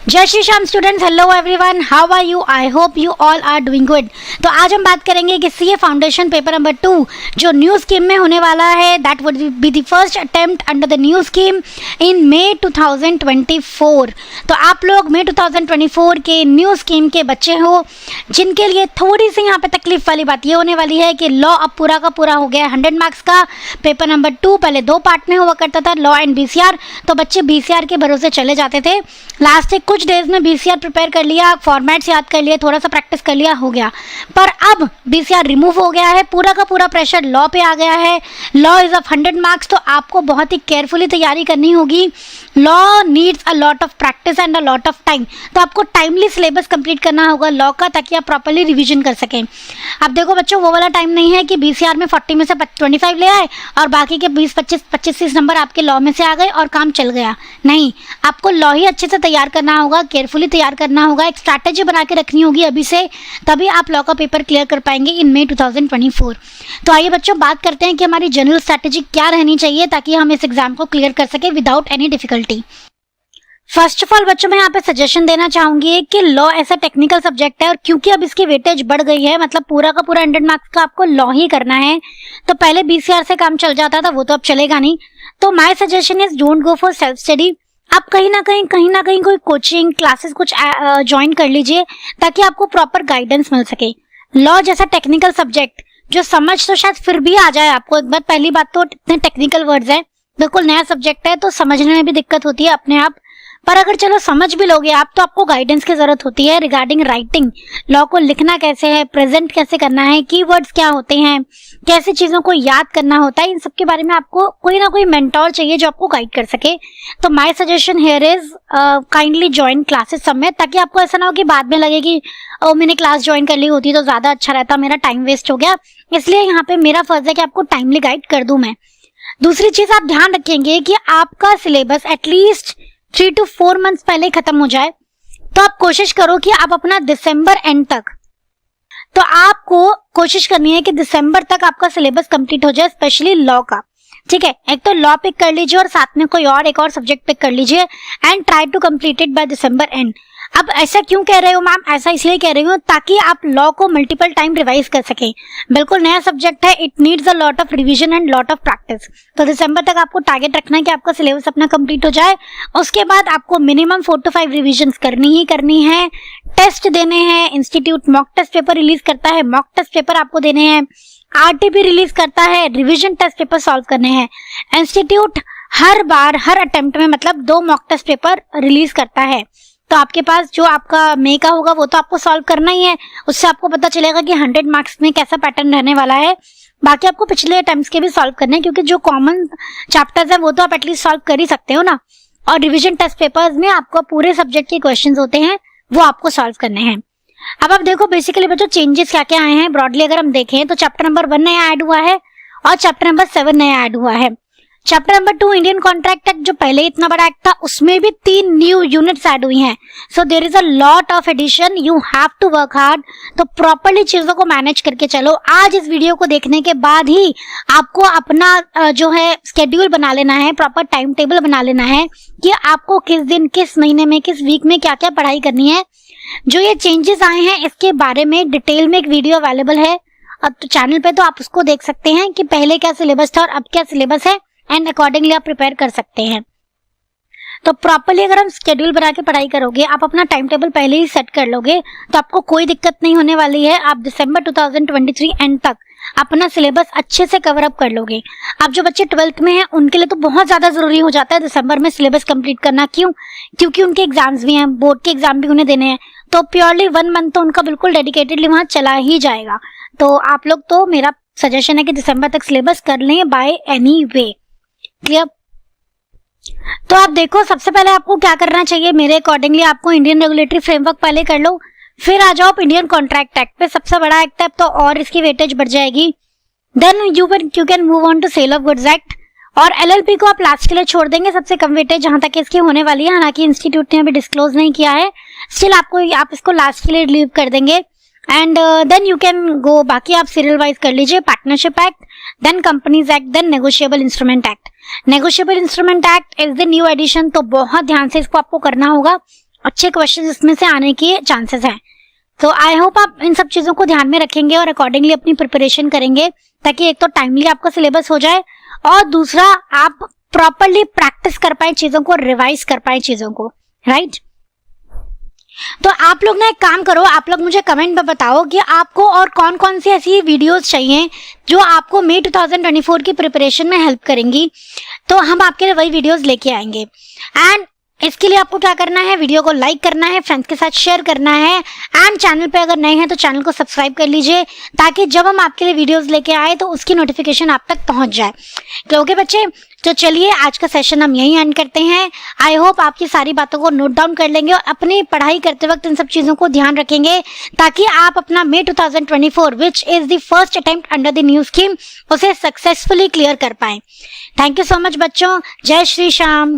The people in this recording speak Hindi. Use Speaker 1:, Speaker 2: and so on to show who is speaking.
Speaker 1: जय Shri Shyam students, hello everyone, how are you? I hope you all are doing good. तो आज हम बात करेंगे कि सीए फाउंडेशन पेपर नंबर 2 जो न्यू स्कीम में होने वाला है, that would be the first attempt under the new scheme in May 2024। तो आप लोग मई 2024 के न्यू स्कीम के बच्चे हो, जिनके लिए थोड़ी सी यहाँ पे तकलीफ वाली बात ये होने वाली है कि लॉ अब पूरा का पूरा हो गया है 100 मार्क्स का। पेपर नंबर 2 पहले 2 पार्ट में हुआ करता था, लॉ एंड बीसीआर। तो बच्चे बीसीआर के भरोसे चले जाते थे। लास्ट के कुछ डेज में बीसीआर प्रिपेयर कर लिया, फॉर्मेट्स याद कर लिए, थोड़ा सा प्रैक्टिस कर लिया, हो गया। पर अब बीसीआर रिमूव हो गया है, पूरा का पूरा प्रेशर लॉ पे आ गया है। लॉ इज ऑफ 100 मार्क्स, तो आपको बहुत ही केयरफुली तैयारी करनी होगी। Law needs a lot of practice and a lot of time. तो आपको टाइमली सिलेबस कंप्लीट करना होगा लॉ का, ताकि आप प्रॉपर्ली रिवीजन कर सकें। अब देखो बच्चों, वो वाला टाइम नहीं है कि बीसीआर में 40 में से 25 ले आए और बाकी के 20-25-30 नंबर आपके लॉ में से आ गए और काम चल गया। नहीं, आपको लॉ ही अच्छे से तैयार करना होगा, केयरफुली तैयार करना होगा, एक स्ट्रैटेजी बना के रखनी होगी अभी से, तभी आप लॉ का पेपर क्लियर कर पाएंगे इन मई 2024। तो आइए बच्चों, बात करते हैं कि हमारी जनरल स्ट्रैटेजी क्या रहनी चाहिए ताकि हम इस एग्जाम को क्लियर कर सके without any difficulty. First of all बच्चों, मैं यहाँ पे सजेशन देना चाहूंगी कि लॉ ऐसा टेक्निकल सब्जेक्ट है और क्योंकि अब इसकी वेटेज बढ़ गई है, मतलब पूरा का पूरा 100 मार्क्स का आपको लॉ ही करना है। तो पहले बीसीआर से काम चल जाता था, वो तो अब चलेगा नहीं। तो my suggestion is don't go for self study. आप कहीं ना कहीं कोई कोचिंग क्लासेस कुछ ज्वाइन कर लीजिए ताकि आपको प्रॉपर गाइडेंस मिल सके। लॉ जैसा टेक्निकल सब्जेक्ट जो समझ तो शायद फिर भी आ जाए आपको, एक बार पहली बात तो इतने टेक्निकल वर्ड्स हैं, बिल्कुल नया सब्जेक्ट है तो समझने में भी दिक्कत होती है अपने आप। पर अगर चलो समझ भी लोगे आप, तो आपको गाइडेंस की जरूरत होती है रिगार्डिंग राइटिंग। लॉ को लिखना कैसे है, प्रेजेंट कैसे करना है, कीवर्ड्स क्या होते हैं, कैसे चीजों को याद करना होता है, इन सब के बारे में आपको कोई ना कोई मेंटोर चाहिए जो आपको गाइड कर सके। तो my suggestion here is kindly join classes सब में, ताकि आपको ऐसा ना हो कि बाद में लगे कि मैंने क्लास ज्वाइन कर ली होती तो ज्यादा अच्छा रहता, मेरा टाइम वेस्ट हो गया। इसलिए यहाँ पे मेरा फर्ज है कि आपको टाइमली गाइड कर दूं मैं। दूसरी चीज, आप ध्यान रखेंगे कि आपका सिलेबस एटलीस्ट 3 to 4 मंथ्स पहले खत्म हो जाए। तो आप कोशिश करो कि आप अपना दिसंबर एंड तक, तो आपको कोशिश करनी है कि दिसंबर तक आपका सिलेबस कंप्लीट हो जाए, स्पेशली लॉ का। ठीक है, एक तो लॉ पिक कर लीजिए और साथ में कोई और एक और सब्जेक्ट पिक कर लीजिए and try to complete it by December end. अब ऐसा क्यों कह रहे हो मैम? ऐसा इसलिए कह रही हूँ ताकि आप लॉ को मल्टीपल टाइम रिवाइज कर सकें। बिल्कुल नया सब्जेक्ट है, it needs a lot of revision and lot of practice. तो दिसंबर तक आपको टारगेट रखना है कि आपका सिलेबस अपना कंप्लीट हो जाए। उसके बाद आपको मिनिमम 4 to 5 रिविजन्स करनी है, टेस्ट देने हैं। Institute mock test paper release करता है, मॉक टेस्ट पेपर आपको देने हैं। आरटीपी रिलीज करता है, रिवीजन टेस्ट पेपर सॉल्व करने हैं। इंस्टीट्यूट हर बार हर अटेम्प्ट में मतलब 2 मॉक टेस्ट पेपर रिलीज करता है। तो आपके पास जो आपका मई का होगा वो तो आपको सॉल्व करना ही है, उससे आपको पता चलेगा कि 100 मार्क्स में कैसा पैटर्न रहने वाला है। बाकी आपको पिछले अटेम्प्ट्स के भी सॉल्व करने हैं, क्योंकि जो कॉमन चैप्टर्स है वो तो आप एटलीस्ट सॉल्व कर ही सकते हो ना। और रिवीजन टेस्ट पेपर्स में आपको पूरे सब्जेक्ट के क्वेश्चंस होते हैं, वो आपको सॉल्व करने हैं। अब आप देखो बेसिकली बच्चों चेंजेस क्या क्या आए हैं ब्रॉडली अगर हम देखें तो चैप्टर नंबर 1 नया ऐड हुआ है और चैप्टर नंबर 7 नया ऐड हुआ है। Chapter number 2 Indian contract act जो पहले इतना बड़ा एक्ट था, उसमें भी 3 न्यू यूनिट्स ऐड हुई हैं। So there is a lot of addition, you have to work hard. तो प्रॉपर्ली चीजों को मैनेज करके चलो। आज इस वीडियो को देखने के बाद ही आपको अपना जो है स्केड्यूल बना लेना है, प्रॉपर टाइम टेबल बना लेना है कि आपको किस दिन, किस महीने में, किस वीक में क्या क्या पढ़ाई करनी है। जो ये चेंजेस आए हैं इसके बारे में डिटेल में एक वीडियो अवेलेबल है अब तो चैनल पे, तो आप उसको देख सकते हैं कि पहले क्या सिलेबस था और अब क्या सिलेबस है, एंड अकॉर्डिंगली आप प्रिपेयर कर सकते हैं। तो प्रॉपर्ली अगर हम स्केड्यूल बना के पढ़ाई करोगे, आप अपना टाइम टेबल पहले ही सेट कर लोगे, तो आपको कोई दिक्कत नहीं होने वाली है। आप दिसंबर 2023 एंड तक अपना सिलेबस अच्छे से कवर अप कर लोगे। अब जो बच्चे 12th में हैं उनके लिए तो बहुत ज्यादा जरूरी हो जाता है दिसंबर में सिलेबस कंप्लीट करना। क्यों? क्योंकि उनके एग्जाम्स भी हैं, बोर्ड के एग्जाम भी उन्हें देने हैं। तो प्योरली 1 मंथ तो उनका बिल्कुल डेडिकेटेडली वहां चला ही जाएगा। तो आप लोग, तो मेरा सजेशन है कि दिसंबर तक सिलेबस कर लें बाय एनी वे। क्लियर? तो आप देखो सबसे पहले आपको क्या करना चाहिए मेरे अकॉर्डिंगली, आपको इंडियन रेगुलेटरी फ्रेमवर्क पहले कर लो, फिर आ जाओ आप इंडियन कॉन्ट्रैक्ट एक्ट पे। सबसे बड़ा एक्ट है तो और इसकी वेटेज बढ़ जाएगी। Then you can move on to sale of goods act, और एलएलपी को आप लास्ट के लिए छोड़ देंगे, सबसे कम वेटेज जहां तक इसकी होने वाली है। हालांकि इंस्टीट्यूट ने अभी डिस्क्लोज नहीं किया है, स्टिल आप इसको लास्ट के लिए लीव कर देंगे। And then you can go, बाकी आप सीरियल वाइज कर लीजिए। Partnership act, then companies act, then negotiable instrument act. Negotiable instrument act is the new edition, तो बहुत ध्यान से इसको आपको करना होगा। अच्छे क्वेश्चन इसमें से आने के चांसेस हैं। तो आई होप आप इन सब चीज़ों को ध्यान में रखेंगे और अकॉर्डिंगली अपनी प्रिपरेशन करेंगे, ताकि एक तो टाइमली आपका सिलेबस हो जाए और दूसरा आप प्रॉपरली प्रैक्टिस कर पाए चीज़ों को, रिवाइज कर पाए चीज़ों को, राइट। तो आप लोग ना एक काम करो, आप लोग मुझे कमेंट में बताओ कि आपको और कौन कौन सी ऐसी वीडियोस चाहिए जो आपको मई 2024 की प्रिपरेशन में हेल्प करेंगी, तो हम आपके लिए वही वीडियोस लेके आएंगे। एंड इसके लिए आपको क्या करना है, वीडियो को लाइक करना है, फ्रेंड्स के साथ शेयर करना है, एंड चैनल पे अगर नए हैं तो चैनल को सब्सक्राइब कर लीजिए, ताकि जब हम आपके लिए वीडियोस लेके आए तो उसकी नोटिफिकेशन आप तक पहुंच जाए। ओके बच्चे, तो चलिए आज का सेशन हम यहीं एंड करते हैं। आई होप आपकी सारी बातों को नोट डाउन कर लेंगे और अपनी पढ़ाई करते वक्त इन सब चीज़ों को ध्यान रखेंगे, ताकि आप अपना मई 2024 which is the first attempt under the new scheme उसे सक्सेसफुली क्लियर कर पाएं। थैंक यू सो मच बच्चों, जय श्री श्याम।